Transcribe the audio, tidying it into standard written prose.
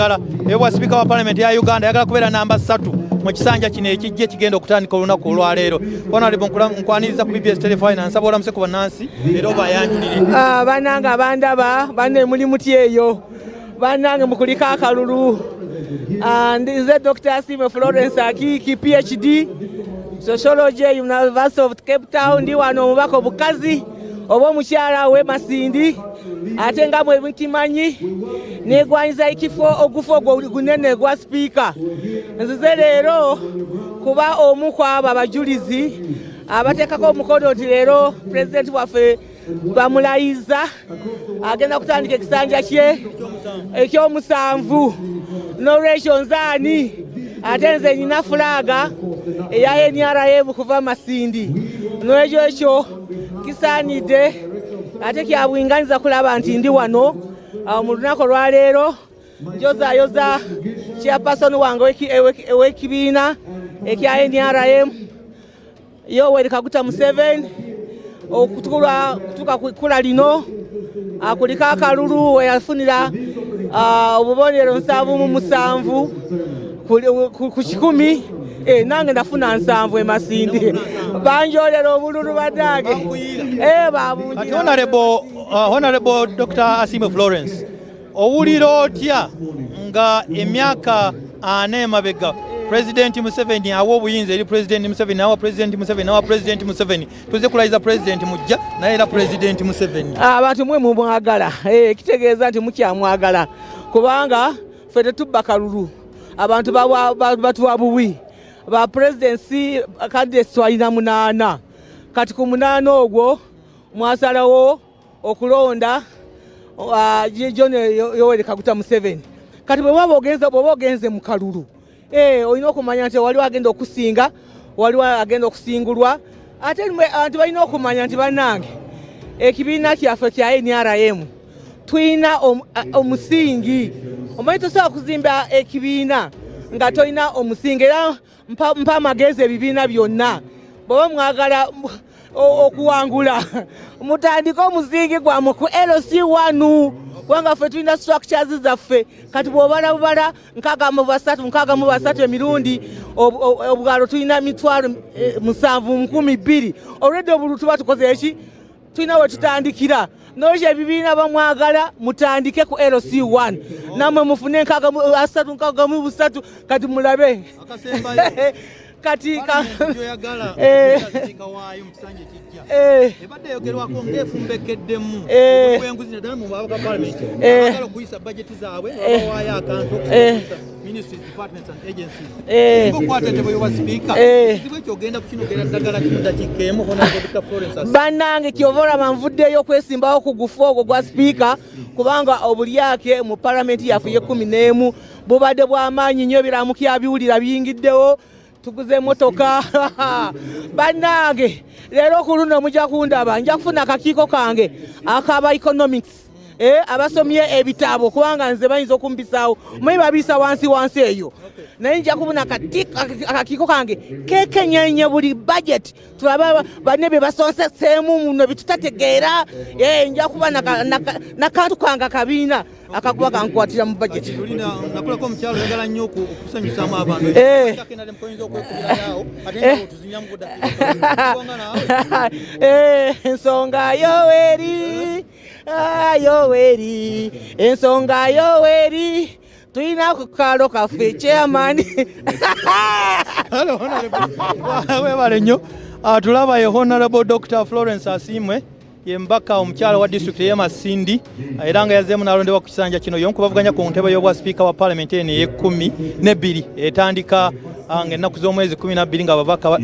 ddala ebwa Speaker wa Parliament ya Uganda yagala kubeera namba 3 mu kisanja kino ekijje kigenda okutandika olunaku olwaleero. Honorable nkwaniriza ku BBS Telefinance nsaba olamuse ku bannansi era obayanjulire. Bannange abandaba banne muli muti eyo bannange mukulika akalulu. Nze Dr. Asiimwe Florence Akiiki PhD Sociology University of Cape Town ndi wano omubaka obukazi oba omukyala we Masindi ate nga bwe mukimanyi negwanyiza ekifo ogufo gunene gwa Speaker. Nzize leero kuba omu kwabo abajulizi abateekako omukono nti leero President waffe bamulayiza agenda kutandika ekisanja kye ekyomusanvu n'olwekyo nzaani ate nze nina fulaga eya NRM kuva Masindi n'olwekyo ekyo kisaanidde ate kyabwinganiza kulaba nti ndi wano mu lunaku olwaleero njozaayoza chairperson wange ow'ekibiina ekya NRM Yoweri Kaguta Museveni okutuuka ku kkula lino akulika akalulu we yafunira obubonero 7 ku 10 nange nafuna 7 Masindi banjolera obululu badage babunjira. Honorable Dr. Asiimwe Florence owulira otya nga emyaka 4 emabega President Museveni awa obuyinza eri President Museveni awa President Museveni awa President Museveni tuze kulayiza President mujja naye era President Museveni abantu mwe mumwagala kitegeeza nti mukyamwagala kubanga ffe tetubba kalulu abantu batuwa buwi ba presidency candidates twalina 8 kati ku 8 ogwo mwasalawo okulonda John Yoweri Kaguta Museveni kati bwe ogenze mu kalulu olina okumanya nti waliwo agenda okusinga waliwo agenda okusingulwa ate abantu balina okumanya nti bannange ekibiina kyaffe kya NRM tulina omusingi omanyi tosobola kuzimba ekibiina nga tolina omusingi era mpa amagezi ebibiina byonna bw'oba mwagala okuwangula mutandika omusingi gwammwe ku LC1 kubanga ffe tulina structures zaffe kati bw'obala 6 emirundi obwalo tulina 7,200 olwedde obulu tuba tukoze eki tulina we tutandikira n'olwekyo ebibiina bamwagala mutandike ku LC1 nammwe mufune 3 kati mulabe kati ebadde yogerwako ng'efumbekeddemu obwenguzi naddala mu babaka Parliament abagala okuyisa budget zaabwe babawaayo akantu okusobozesa ministries departments and agencies okwata ntebe y'obwa Speaker kizibu ekyo ogenda kukinogera ddagala kino dakiika emu Honorable Dr. Florence bannange kyova olaba nvuddeyo okwesimbawo ku gufu ogwo gwa Speaker kubanga obulyake mu Parliament yaffe ye11 bubadde bw'amaanyi nnyo biramukya biwulira biyingiddewo tuguze emotoka bannange leero ku luno mujja kundaba nja kufuna akakiiko kange akaba economics abasomye ebitabo kubanga nze bayinza okumbisaawo muyi babiisa wansi eyo naye nja kubona akakiiko kange kekenyenye buli budget tulaba banne bye basonseseemu muno bitutategeera nja kuba nakantu kange akabiina akakuba kankwatira mu budget nakulako omukyalo oyagala nnyo okusanyusaamu abantu ensonga Yoweri ensonga Yoweri tulina ku kaalo kaffe chairman webale nnyo tulaba ye Honorable Dr. Florence Asiimwe ye mbaka omukyala wa district y'e Masindi era nga yazzeemu n'alondebwa ku kisanja kino yonku bavuganya ku ntebe y'obwa Speaker wa Parliament eno ey'e12 etandika ng'ennaku z'omwezi 12 nga babaka